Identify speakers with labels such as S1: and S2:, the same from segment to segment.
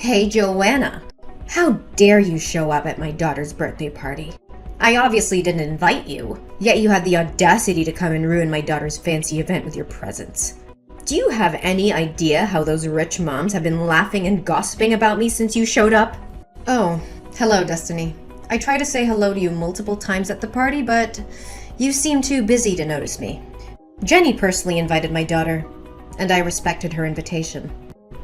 S1: Hey, Joanna. How dare you show up at my daughter's birthday party? I obviously didn't invite you, yet you had the audacity to come and ruin my daughter's fancy event with your presence. Do you have any idea how those rich moms have been laughing and gossiping about me since you showed up? Oh, hello, Destiny. I tried to say hello to you multiple times at the party, but you seem too busy to notice me. Jenny personally invited my daughter, and I respected her invitation.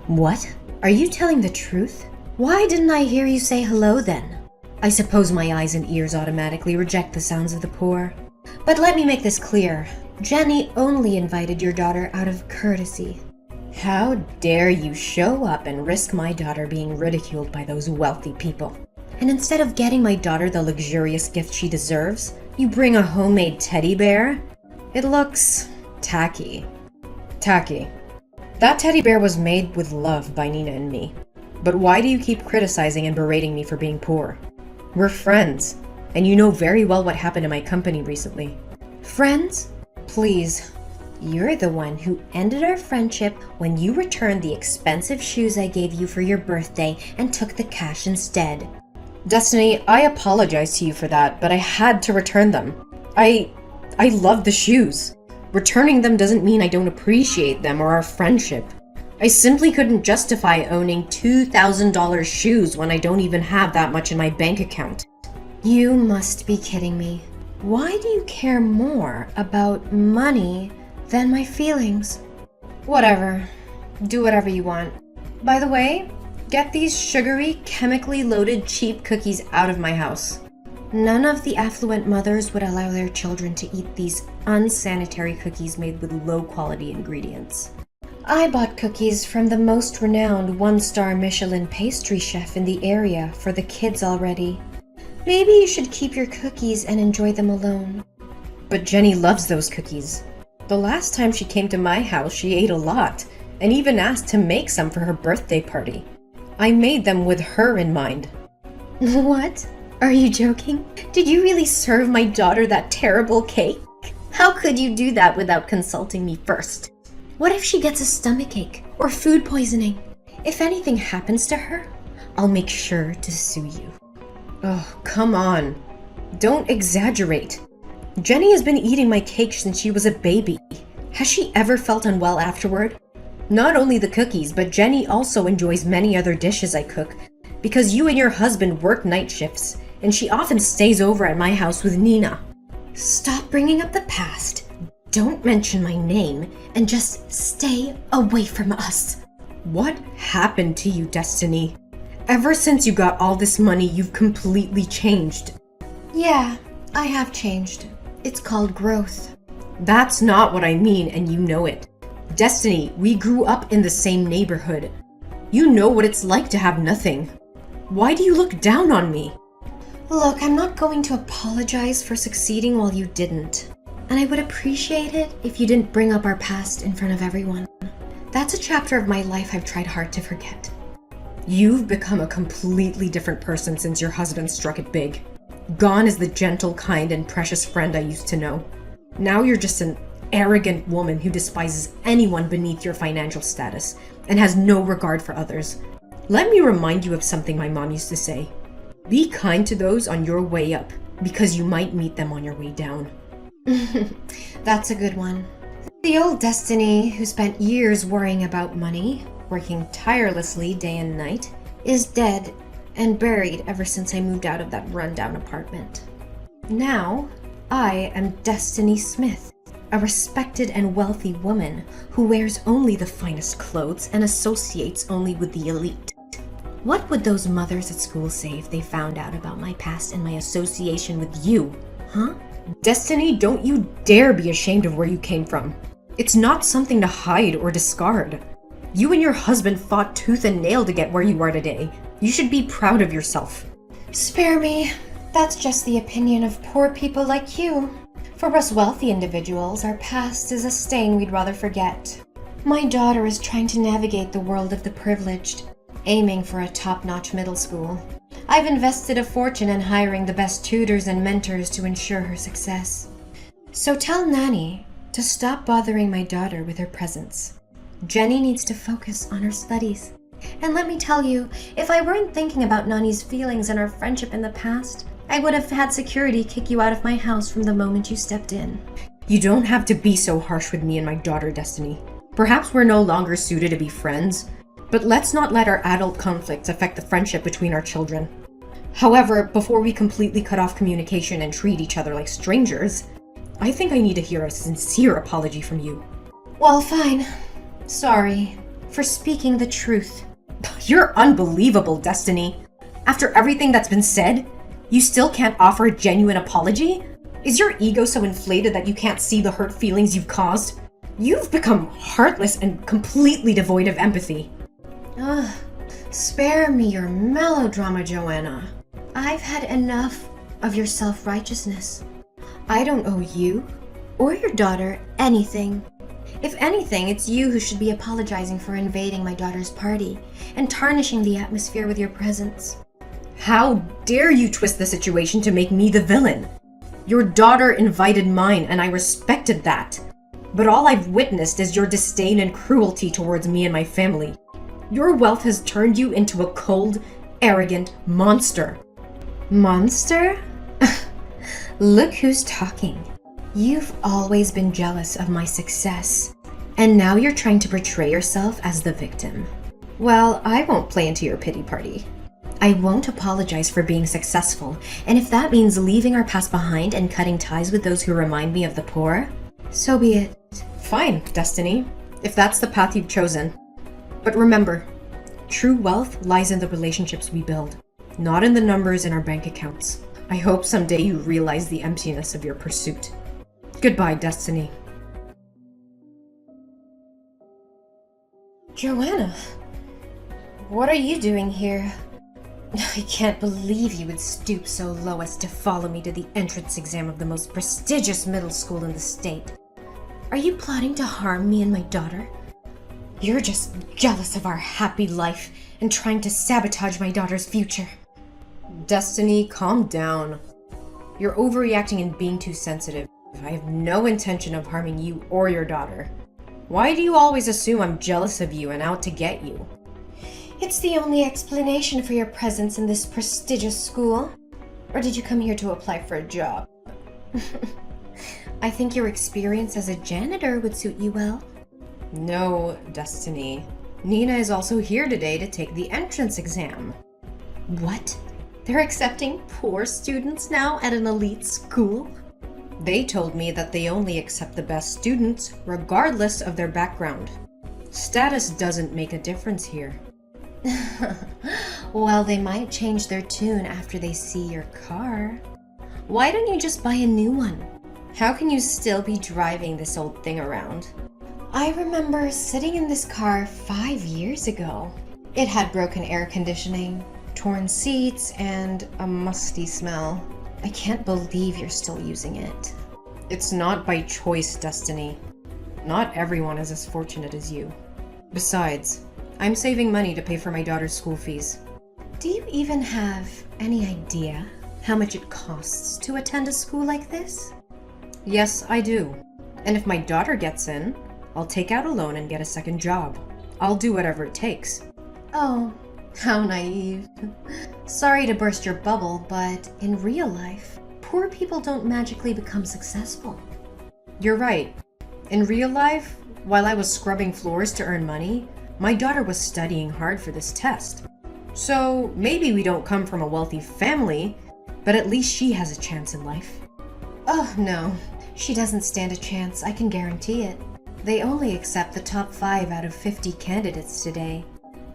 S1: What? Are you telling the truth? Why didn't I hear you say hello then? I suppose my eyes and ears automatically reject the sounds of the poor. But let me make this clear. Jenny only invited your daughter out of courtesy. How dare you show up and risk my daughter being ridiculed by those wealthy people? And instead of getting my daughter the luxurious gift she deserves, you bring a homemade teddy bear? It looks tacky. Tacky. That teddy bear was made with love by Nina and me. But why do you keep criticizing and berating me for being poor? We're friends, and you know very well what happened to my company recently. Friends? Please. You're the one who ended our friendship when you returned the expensive shoes I gave you for your birthday and took the cash instead. Destiny, I apologize to you for that, but I had to return them. I love the shoes. Returning them doesn't mean I don't appreciate them or our friendship. I simply couldn't justify owning $2,000 shoes when I don't even have that much in my bank account. You must be kidding me. Why do you care more about money than my feelings? Whatever. Do whatever you want. By the way, get these sugary, chemically loaded cheap cookies out of my house. None of the affluent mothers would allow their children to eat these unsanitary cookies made with low-quality ingredients. I bought cookies from the most renowned one-star Michelin pastry chef in the area for the kids already. Maybe you should keep your cookies and enjoy them alone. But Jenny loves those cookies. The last time she came to my house, she ate a lot, and even asked to make some for her birthday party. I made them with her in mind. What? Are you joking? Did you really serve my daughter that terrible cake? How could you do that without consulting me first? What if she gets a stomachache or food poisoning? If anything happens to her, I'll make sure to sue you. Oh, come on. Don't exaggerate. Jenny has been eating my cake since she was a baby. Has she ever felt unwell afterward? Not only the cookies, but Jenny also enjoys many other dishes I cook because you and your husband work night shifts, and she often stays over at my house with Nina. Stop bringing up the past. Don't mention my name, and just stay away from us. What happened to you, Destiny? Ever since you got all this money, you've completely changed. Yeah, I have changed. It's called growth. That's not what I mean, and you know it. Destiny, we grew up in the same neighborhood. You know what it's like to have nothing. Why do you look down on me? Look, I'm not going to apologize for succeeding while you didn't. And I would appreciate it if you didn't bring up our past in front of everyone. That's a chapter of my life I've tried hard to forget. You've become a completely different person since your husband struck it big. Gone is the gentle, kind, and precious friend I used to know. Now you're just an arrogant woman who despises anyone beneath your financial status and has no regard for others. Let me remind you of something my mom used to say. Be kind to those on your way up, because you might meet them on your way down. That's a good one. The old Destiny, who spent years worrying about money, working tirelessly day and night, is dead and buried ever since I moved out of that rundown apartment. Now, I am Destiny Smith, a respected and wealthy woman who wears only the finest clothes and associates only with the elite. What would those mothers at school say if they found out about my past and my association with you, huh? Destiny, don't you dare be ashamed of where you came from. It's not something to hide or discard. You and your husband fought tooth and nail to get where you are today. You should be proud of yourself. Spare me. That's just the opinion of poor people like you. For us wealthy individuals, our past is a stain we'd rather forget. My daughter is trying to navigate the world of the privileged, aiming for a top-notch middle school. I've invested a fortune in hiring the best tutors and mentors to ensure her success. So tell Nanny to stop bothering my daughter with her presence. Jenny needs to focus on her studies. And let me tell you, if I weren't thinking about Nani's feelings and our friendship in the past, I would have had security kick you out of my house from the moment you stepped in. You don't have to be so harsh with me and my daughter, Destiny. Perhaps we're no longer suited to be friends, but let's not let our adult conflicts affect the friendship between our children. However, before we completely cut off communication and treat each other like strangers, I think I need to hear a sincere apology from you. Well, fine. Sorry for speaking the truth. You're unbelievable, Destiny. After everything that's been said, you still can't offer a genuine apology? Is your ego so inflated that you can't see the hurt feelings you've caused? You've become heartless and completely devoid of empathy. Ugh, spare me your melodrama, Joanna. I've had enough of your self-righteousness. I don't owe you or your daughter anything. If anything, it's you who should be apologizing for invading my daughter's party and tarnishing the atmosphere with your presence. How dare you twist the situation to make me the villain? Your daughter invited mine, and I respected that. But all I've witnessed is your disdain and cruelty towards me and my family. Your wealth has turned you into a cold, arrogant monster. Monster? Look who's talking. You've always been jealous of my success, and now you're trying to portray yourself as the victim. Well, I won't play into your pity party. I won't apologize for being successful, and if that means leaving our past behind and cutting ties with those who remind me of the poor, so be it. Fine, Destiny, if that's the path you've chosen. But remember, true wealth lies in the relationships we build, not in the numbers in our bank accounts. I hope someday you realize the emptiness of your pursuit. Goodbye, Destiny. Joanna, what are you doing here? I can't believe you would stoop so low as to follow me to the entrance exam of the most prestigious middle school in the state. Are you plotting to harm me and my daughter? You're just jealous of our happy life and trying to sabotage my daughter's future. Destiny, calm down. You're overreacting and being too sensitive. I have no intention of harming you or your daughter. Why do you always assume I'm jealous of you and out to get you? It's the only explanation for your presence in this prestigious school. Or did you come here to apply for a job? I think your experience as a janitor would suit you well. No, Destiny. Nina is also here today to take the entrance exam. What? They're accepting poor students now at an elite school? They told me that they only accept the best students, regardless of their background. Status doesn't make a difference here. Well, they might change their tune after they see your car. Why don't you just buy a new one? How can you still be driving this old thing around? I remember sitting in this car 5 years ago. It had broken air conditioning, torn seats, and a musty smell. I can't believe you're still using it. It's not by choice, Destiny. Not everyone is as fortunate as you. Besides, I'm saving money to pay for my daughter's school fees. Do you even have any idea how much it costs to attend a school like this? Yes, I do. And if my daughter gets in, I'll take out a loan and get a second job. I'll do whatever it takes. Oh, how naive. Sorry to burst your bubble, but in real life, poor people don't magically become successful. You're right. In real life, while I was scrubbing floors to earn money, my daughter was studying hard for this test. So maybe we don't come from a wealthy family, but at least she has a chance in life. Oh no, she doesn't stand a chance, I can guarantee it. They only accept the top 5 out of 50 candidates today.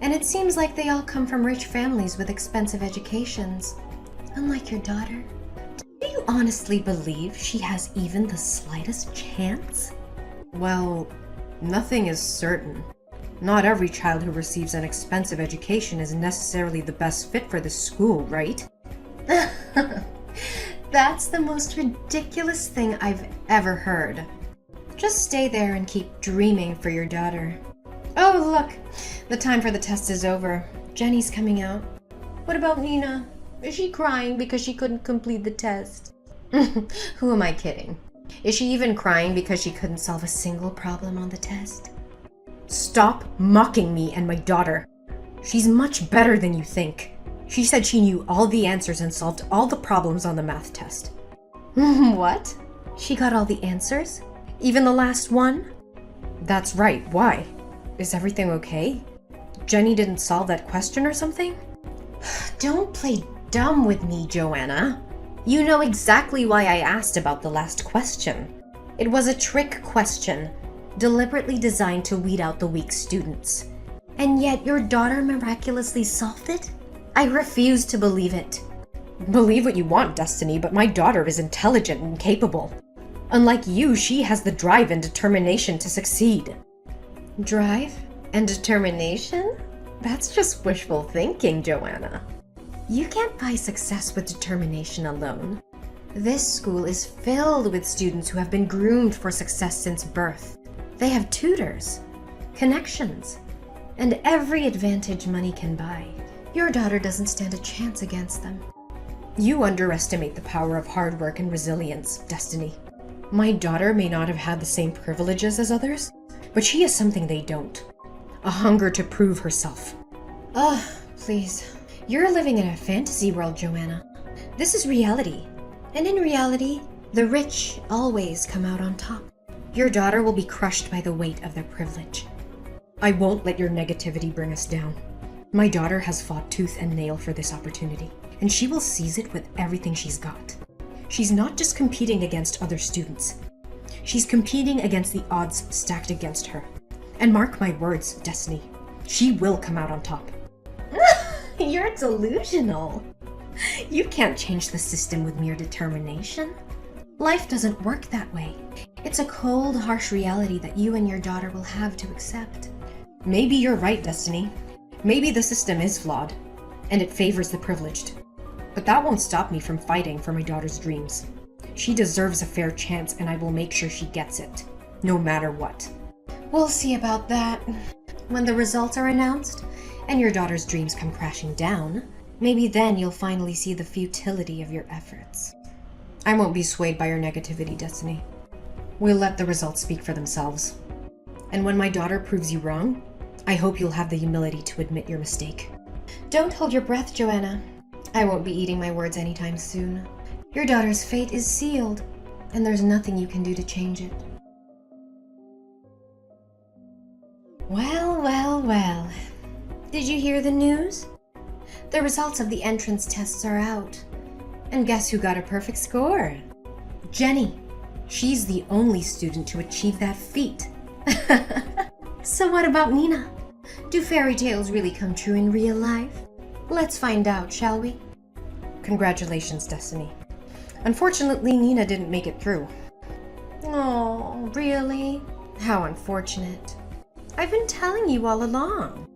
S1: And it seems like they all come from rich families with expensive educations. Unlike your daughter. Do you honestly believe she has even the slightest chance? Well, nothing is certain. Not every child who receives an expensive education is necessarily the best fit for this school, right? That's the most ridiculous thing I've ever heard. Just stay there and keep dreaming for your daughter. Oh, look! The time for the test is over. Jenny's coming out. What about Nina? Is she crying because she couldn't complete the test? Who am I kidding? Is she even crying because she couldn't solve a single problem on the test? Stop mocking me and my daughter. She's much better than you think. She said she knew all the answers and solved all the problems on the math test. What? She got all the answers? Even the last one? That's right. Why? Is everything okay? Jenny didn't solve that question or something? Don't play dumb with me, Joanna. You know exactly why I asked about the last question. It was a trick question, deliberately designed to weed out the weak students. And yet your daughter miraculously solved it? I refuse to believe it. Believe what you want, Destiny, but my daughter is intelligent and capable. Unlike you, she has the drive and determination to succeed. Drive and determination? That's just wishful thinking, Joanna. You can't buy success with determination alone. This school is filled with students who have been groomed for success since birth. They have tutors, connections, and every advantage money can buy. Your daughter doesn't stand a chance against them. You underestimate the power of hard work and resilience, Destiny. My daughter may not have had the same privileges as others, but she has something they don't. A hunger to prove herself. Ugh, please. You're living in a fantasy world, Joanna. This is reality. And in reality, the rich always come out on top. Your daughter will be crushed by the weight of their privilege. I won't let your negativity bring us down. My daughter has fought tooth and nail for this opportunity, and she will seize it with everything she's got. She's not just competing against other students. She's competing against the odds stacked against her. And mark my words, Destiny, she will come out on top. You're delusional. You can't change the system with mere determination. Life doesn't work that way. It's a cold, harsh reality that you and your daughter will have to accept. Maybe you're right, Destiny. Maybe the system is flawed, and it favors the privileged. But that won't stop me from fighting for my daughter's dreams. She deserves a fair chance, and I will make sure she gets it, no matter what. We'll see about that. When the results are announced, and your daughter's dreams come crashing down, maybe then you'll finally see the futility of your efforts. I won't be swayed by your negativity, Destiny. We'll let the results speak for themselves. And when my daughter proves you wrong, I hope you'll have the humility to admit your mistake. Don't hold your breath, Joanna. I won't be eating my words anytime soon. Your daughter's fate is sealed, and there's nothing you can do to change it. Well, well, well. Did you hear the news? The results of the entrance tests are out. And guess who got a perfect score? Jenny. She's the only student to achieve that feat. So what about Nina? Do fairy tales really come true in real life? Let's find out, shall we? Congratulations, Destiny. Unfortunately, Nina didn't make it through. Oh, really? How unfortunate. I've been telling you all along.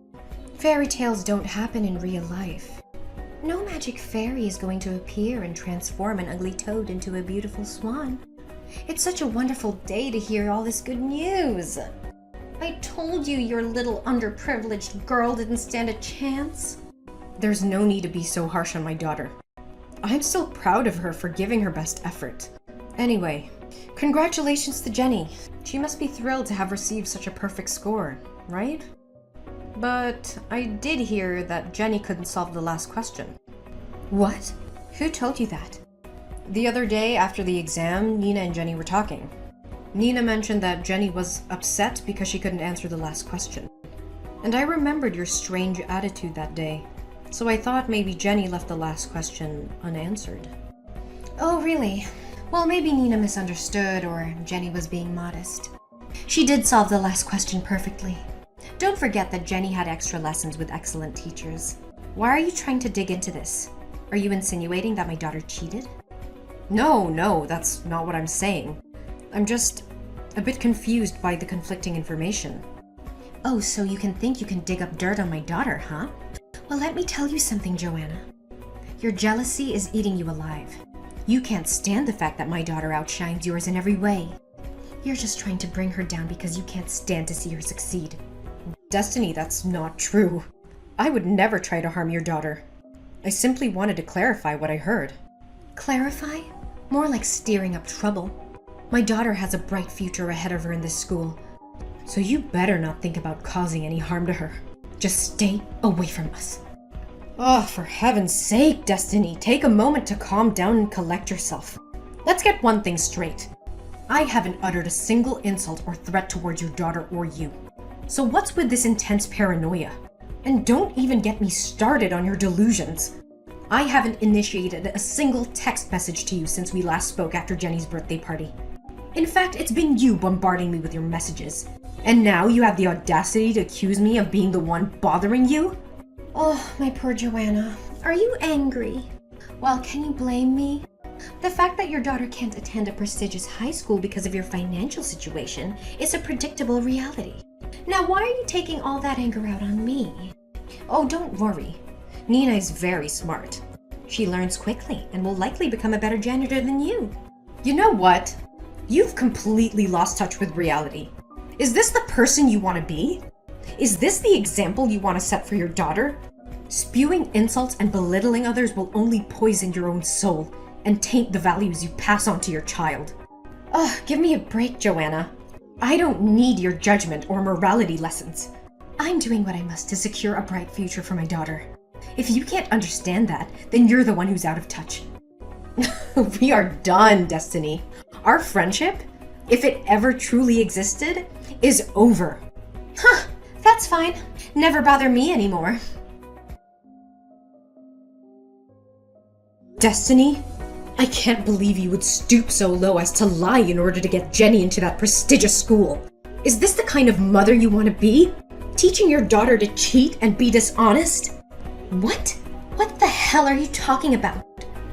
S1: Fairy tales don't happen in real life. No magic fairy is going to appear and transform an ugly toad into a beautiful swan. It's such a wonderful day to hear all this good news. I told you your little underprivileged girl didn't stand a chance. There's no need to be so harsh on my daughter. I'm still proud of her for giving her best effort. Anyway, congratulations to Jenny. She must be thrilled to have received such a perfect score, right? But I did hear that Jenny couldn't solve the last question. What? Who told you that? The other day after the exam, Nina and Jenny were talking. Nina mentioned that Jenny was upset because she couldn't answer the last question. And I remembered your strange attitude that day, so I thought maybe Jenny left the last question unanswered. Oh, really? Well, maybe Nina misunderstood, or Jenny was being modest. She did solve the last question perfectly. Don't forget that Jenny had extra lessons with excellent teachers. Why are you trying to dig into this? Are you insinuating that my daughter cheated? No, that's not what I'm saying. I'm just a bit confused by the conflicting information. Oh, so you think you can dig up dirt on my daughter, huh? Well, let me tell you something, Joanna. Your jealousy is eating you alive. You can't stand the fact that my daughter outshines yours in every way. You're just trying to bring her down because you can't stand to see her succeed. Destiny, that's not true. I would never try to harm your daughter. I simply wanted to clarify what I heard. Clarify? More like stirring up trouble. My daughter has a bright future ahead of her in this school, so you better not think about causing any harm to her. Just stay away from us. Oh, for heaven's sake, Destiny, take a moment to calm down and collect yourself. Let's get one thing straight. I haven't uttered a single insult or threat towards your daughter or you. So what's with this intense paranoia? And don't even get me started on your delusions. I haven't initiated a single text message to you since we last spoke after Jenny's birthday party. In fact, it's been you bombarding me with your messages. And now you have the audacity to accuse me of being the one bothering you? Oh, my poor Joanna. Are you angry? Well, can you blame me? The fact that your daughter can't attend a prestigious high school because of your financial situation is a predictable reality. Now, why are you taking all that anger out on me? Oh, don't worry. Nina is very smart. She learns quickly and will likely become a better janitor than you. You know what? You've completely lost touch with reality. Is this the person you want to be? Is this the example you want to set for your daughter? Spewing insults and belittling others will only poison your own soul and taint the values you pass on to your child. Ugh, give me a break, Joanna. I don't need your judgment or morality lessons. I'm doing what I must to secure a bright future for my daughter. If you can't understand that, then you're the one who's out of touch. We are done, Destiny. Our friendship, if it ever truly existed, is over. Huh, that's fine. Never bother me anymore. Destiny? I can't believe you would stoop so low as to lie in order to get Jenny into that prestigious school. Is this the kind of mother you want to be? Teaching your daughter to cheat and be dishonest? What? What the hell are you talking about?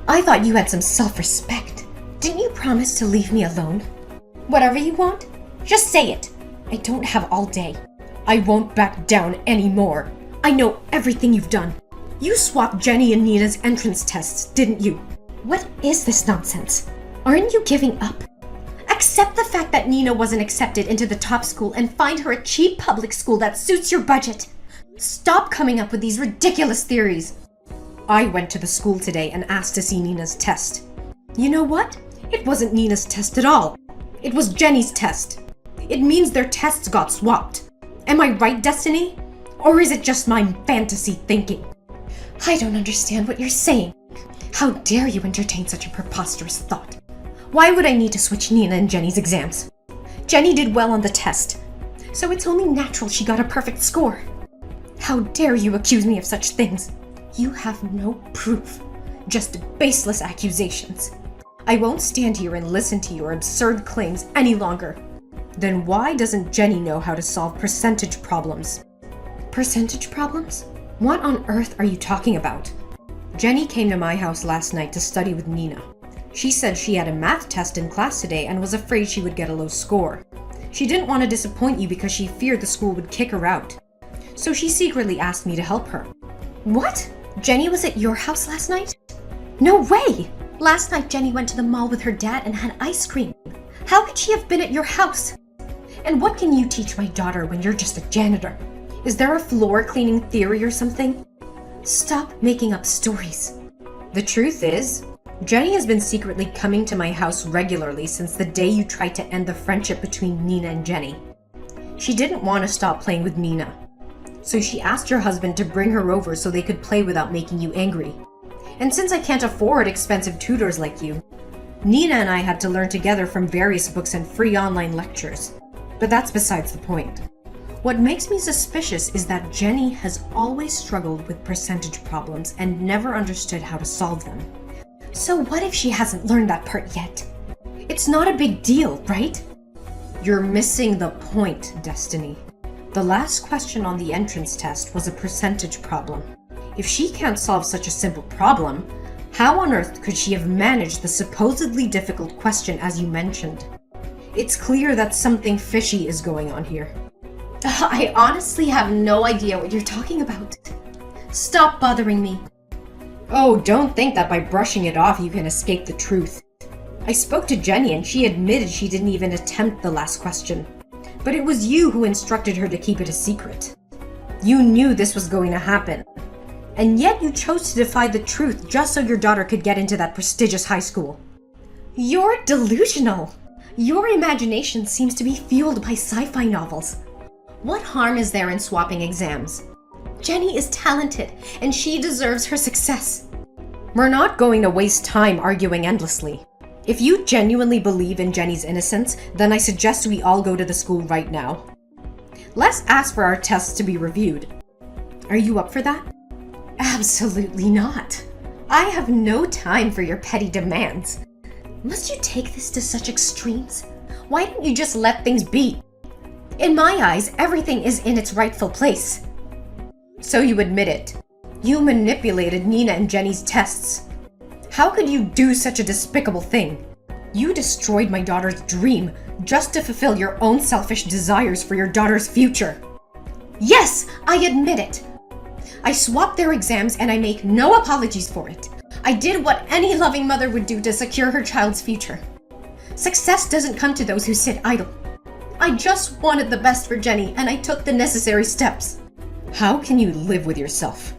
S1: I thought you had some self-respect. Didn't you promise to leave me alone? Whatever you want, just say it. I don't have all day. I won't back down anymore. I know everything you've done. You swapped Jenny and Nina's entrance tests, didn't you? What is this nonsense? Aren't you giving up? Accept the fact that Nina wasn't accepted into the top school and find her a cheap public school that suits your budget. Stop coming up with these ridiculous theories. I went to the school today and asked to see Nina's test. You know what? It wasn't Nina's test at all. It was Jenny's test. It means their tests got swapped. Am I right, Destiny? Or is it just my fantasy thinking? I don't understand what you're saying. How dare you entertain such a preposterous thought? Why would I need to switch Nina and Jenny's exams? Jenny did well on the test, so it's only natural she got a perfect score. How dare you accuse me of such things? You have no proof, just baseless accusations. I won't stand here and listen to your absurd claims any longer. Then why doesn't Jenny know how to solve percentage problems? Percentage problems? What on earth are you talking about? Jenny came to my house last night to study with Nina. She said she had a math test in class today and was afraid she would get a low score. She didn't want to disappoint you because she feared the school would kick her out. So she secretly asked me to help her. What? Jenny was at your house last night? No way! Last night Jenny went to the mall with her dad and had ice cream. How could she have been at your house? And what can you teach my daughter when you're just a janitor? Is there a floor cleaning theory or something? Stop making up stories. The truth is, Jenny has been secretly coming to my house regularly since the day you tried to end the friendship between Nina and Jenny. She didn't want to stop playing with Nina, so she asked your husband to bring her over so they could play without making you angry. And since I can't afford expensive tutors like you, Nina and I had to learn together from various books and free online lectures. But that's besides the point. What makes me suspicious is that Jenny has always struggled with percentage problems and never understood how to solve them. So what if she hasn't learned that part yet? It's not a big deal, right? You're missing the point, Destiny. The last question on the entrance test was a percentage problem. If she can't solve such a simple problem, how on earth could she have managed the supposedly difficult question as you mentioned? It's clear that something fishy is going on here. I honestly have no idea what you're talking about. Stop bothering me. Oh, don't think that by brushing it off you can escape the truth. I spoke to Jenny and she admitted she didn't even attempt the last question. But it was you who instructed her to keep it a secret. You knew this was going to happen. And yet you chose to defy the truth just so your daughter could get into that prestigious high school. You're delusional. Your imagination seems to be fueled by sci-fi novels. What harm is there in swapping exams? Jenny is talented, and she deserves her success. We're not going to waste time arguing endlessly. If you genuinely believe in Jenny's innocence, then I suggest we all go to the school right now. Let's ask for our tests to be reviewed. Are you up for that? Absolutely not. I have no time for your petty demands. Must you take this to such extremes? Why don't you just let things be? In my eyes, everything is in its rightful place. So you admit it. You manipulated Nina and Jenny's tests. How could you do such a despicable thing? You destroyed my daughter's dream just to fulfill your own selfish desires for your daughter's future. Yes, I admit it. I swapped their exams and I make no apologies for it. I did what any loving mother would do to secure her child's future. Success doesn't come to those who sit idle. I just wanted the best for Jenny and I took the necessary steps. How can you live with yourself?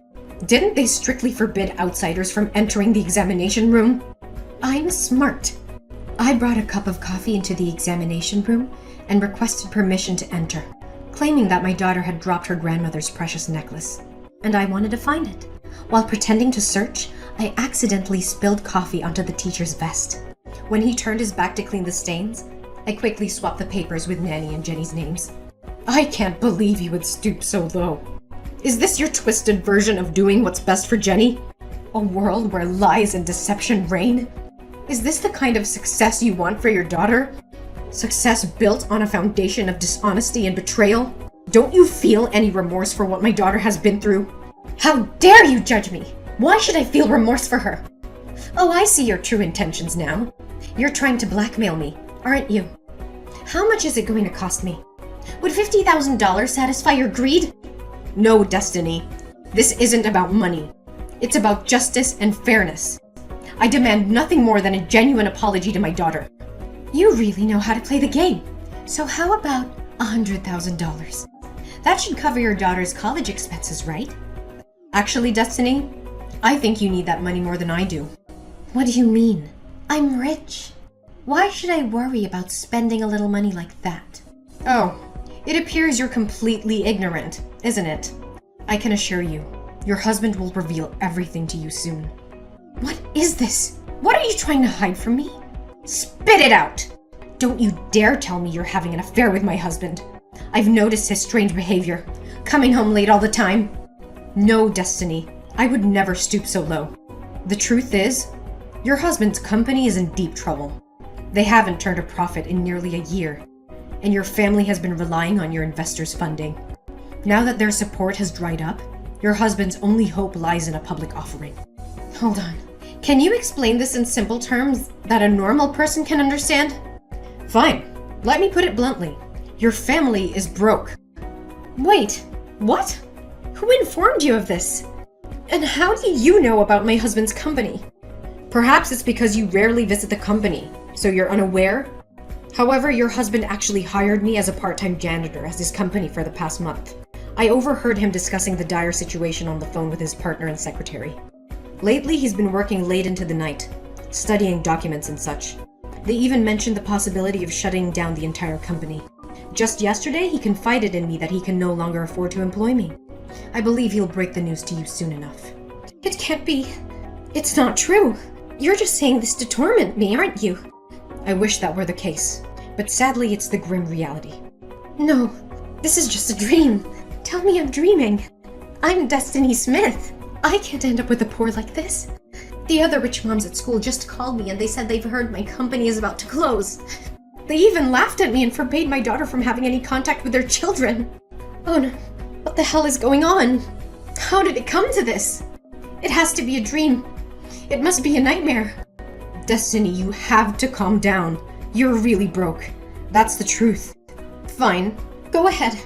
S1: Didn't they strictly forbid outsiders from entering the examination room? I'm smart. I brought a cup of coffee into the examination room and requested permission to enter, claiming that my daughter had dropped her grandmother's precious necklace, and I wanted to find it. While pretending to search, I accidentally spilled coffee onto the teacher's vest. When he turned his back to clean the stains, I quickly swapped the papers with Nanny and Jenny's names. I can't believe you would stoop so low. Is this your twisted version of doing what's best for Jenny? A world where lies and deception reign? Is this the kind of success you want for your daughter? Success built on a foundation of dishonesty and betrayal? Don't you feel any remorse for what my daughter has been through? How dare you judge me? Why should I feel remorse for her? Oh, I see your true intentions now. You're trying to blackmail me, aren't you? How much is it going to cost me? Would $50,000 satisfy your greed? No, Destiny. This isn't about money. It's about justice and fairness. I demand nothing more than a genuine apology to my daughter. You really know how to play the game. So how about $100,000? That should cover your daughter's college expenses, right? Actually, Destiny, I think you need that money more than I do. What do you mean? I'm rich. Why should I worry about spending a little money like that? Oh, it appears you're completely ignorant, isn't it? I can assure you, your husband will reveal everything to you soon. What is this? What are you trying to hide from me? Spit it out! Don't you dare tell me you're having an affair with my husband. I've noticed his strange behavior, coming home late all the time. No, Destiny, I would never stoop so low. The truth is, your husband's company is in deep trouble. They haven't turned a profit in nearly a year, and your family has been relying on your investors' funding. Now that their support has dried up, your husband's only hope lies in a public offering. Hold on. Can you explain this in simple terms that a normal person can understand? Fine. Let me put it bluntly. Your family is broke. Wait, what? Who informed you of this? And how do you know about my husband's company? Perhaps it's because you rarely visit the company, so you're unaware? However, your husband actually hired me as a part-time janitor at his company for the past month. I overheard him discussing the dire situation on the phone with his partner and secretary. Lately, he's been working late into the night, studying documents and such. They even mentioned the possibility of shutting down the entire company. Just yesterday, he confided in me that he can no longer afford to employ me. I believe he'll break the news to you soon enough. It can't be. It's not true. You're just saying this to torment me, aren't you? I wish that were the case, but sadly it's the grim reality. No, this is just a dream. Tell me I'm dreaming. I'm Destiny Smith. I can't end up with the poor like this. The other rich moms at school just called me and they said they've heard my company is about to close. They even laughed at me and forbade my daughter from having any contact with their children. Oh no, what the hell is going on? How did it come to this? It has to be a dream. It must be a nightmare. Destiny, you have to calm down. You're really broke. That's the truth. Fine, go ahead.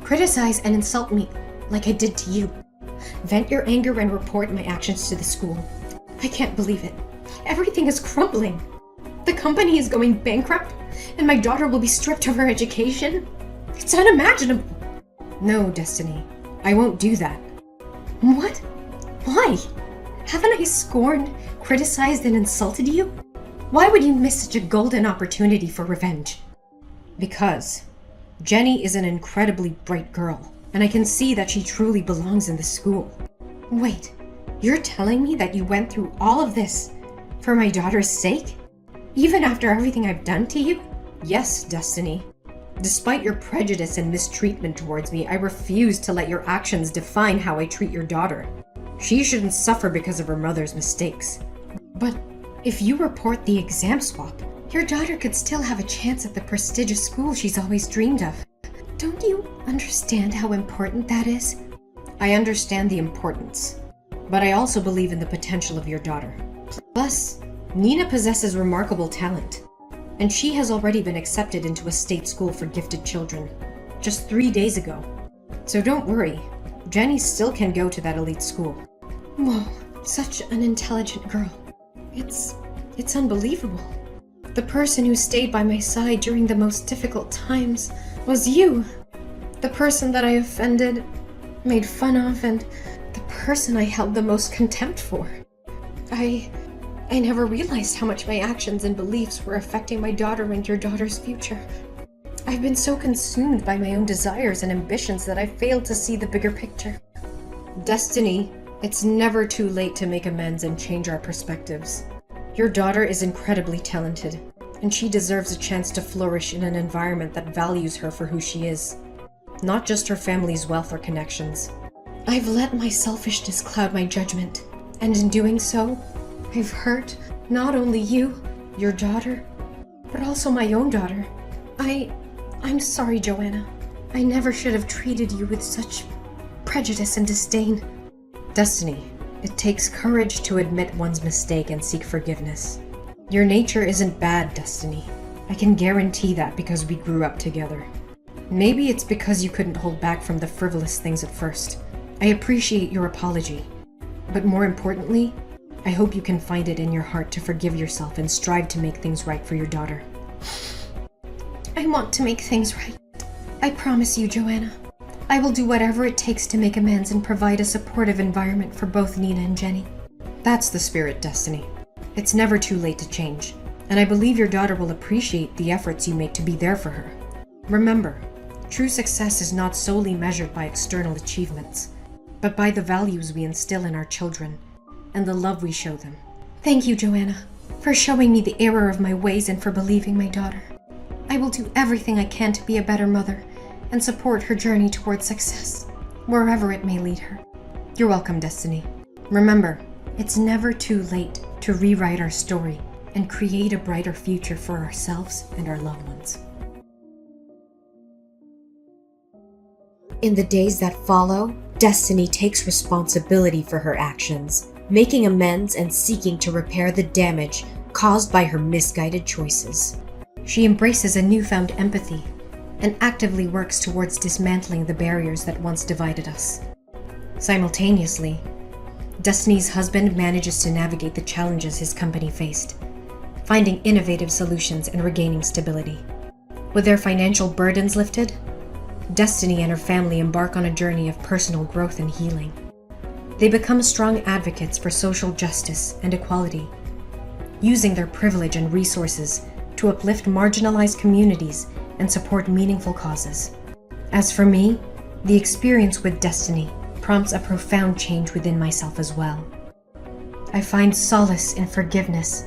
S1: Criticize and insult me like I did to you. Vent your anger and report my actions to the school. I can't believe it. Everything is crumbling. The company is going bankrupt, and my daughter will be stripped of her education. It's unimaginable. No, Destiny. I won't do that. What? Why? Haven't I scorned, criticized, and insulted you? Why would you miss such a golden opportunity for revenge? Because Jenny is an incredibly bright girl. and I can see that she truly belongs in the school. Wait, you're telling me that you went through all of this for my daughter's sake? Even after everything I've done to you? Yes, Destiny. Despite your prejudice and mistreatment towards me, I refuse to let your actions define how I treat your daughter. She shouldn't suffer because of her mother's mistakes. But if you report the exam swap, your daughter could still have a chance at the prestigious school she's always dreamed of. Don't you understand how important that is? I understand the importance, but I also believe in the potential of your daughter. Plus, Nina possesses remarkable talent, and she has already been accepted into a state school for gifted children, just 3 days ago. So don't worry, Jenny still can go to that elite school. Whoa, such an intelligent girl. It's unbelievable. The person who stayed by my side during the most difficult times was you. The person that I offended, made fun of, and the person I held the most contempt for. I never realized how much my actions and beliefs were affecting my daughter and your daughter's future. I've been so consumed by my own desires and ambitions that I failed to see the bigger picture. Destiny, it's never too late to make amends and change our perspectives. Your daughter is incredibly talented, and she deserves a chance to flourish in an environment that values her for who she is, not just her family's wealth or connections. I've let my selfishness cloud my judgment, and in doing so, I've hurt not only you, your daughter, but also my own daughter. I'm sorry, Joanna. I never should have treated you with such prejudice and disdain. Destiny, it takes courage to admit one's mistake and seek forgiveness. Your nature isn't bad, Destiny. I can guarantee that because we grew up together. Maybe it's because you couldn't hold back from the frivolous things at first. I appreciate your apology. But more importantly, I hope you can find it in your heart to forgive yourself and strive to make things right for your daughter. I want to make things right. I promise you, Joanna. I will do whatever it takes to make amends and provide a supportive environment for both Nina and Jenny. That's the spirit, Destiny. It's never too late to change, and I believe your daughter will appreciate the efforts you make to be there for her. Remember, true success is not solely measured by external achievements, but by the values we instill in our children and the love we show them. Thank you, Joanna, for showing me the error of my ways and for believing my daughter. I will do everything I can to be a better mother and support her journey towards success, wherever it may lead her. You're welcome, Destiny. Remember, it's never too late to rewrite our story and create a brighter future for ourselves and our loved ones. In the days that follow, Destiny takes responsibility for her actions, making amends and seeking to repair the damage caused by her misguided choices. She embraces a newfound empathy and actively works towards dismantling the barriers that once divided us. Simultaneously, Destiny's husband manages to navigate the challenges his company faced, finding innovative solutions and regaining stability. With their financial burdens lifted, Destiny and her family embark on a journey of personal growth and healing. They become strong advocates for social justice and equality, using their privilege and resources to uplift marginalized communities and support meaningful causes. As for me, the experience with Destiny prompts a profound change within myself as well. I find solace in forgiveness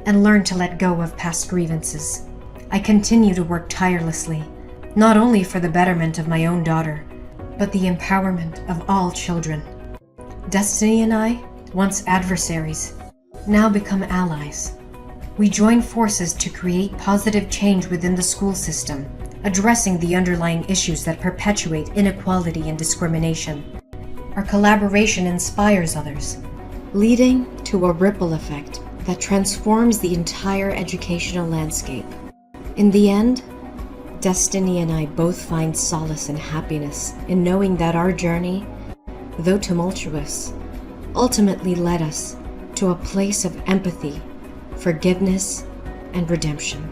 S1: and learn to let go of past grievances. I continue to work tirelessly, not only for the betterment of my own daughter, but the empowerment of all children. Destiny and I, once adversaries, now become allies. We join forces to create positive change within the school system, addressing the underlying issues that perpetuate inequality and discrimination. Our collaboration inspires others, leading to a ripple effect that transforms the entire educational landscape. In the end, Destiny and I both find solace and happiness in knowing that our journey, though tumultuous, ultimately led us to a place of empathy, forgiveness, and redemption.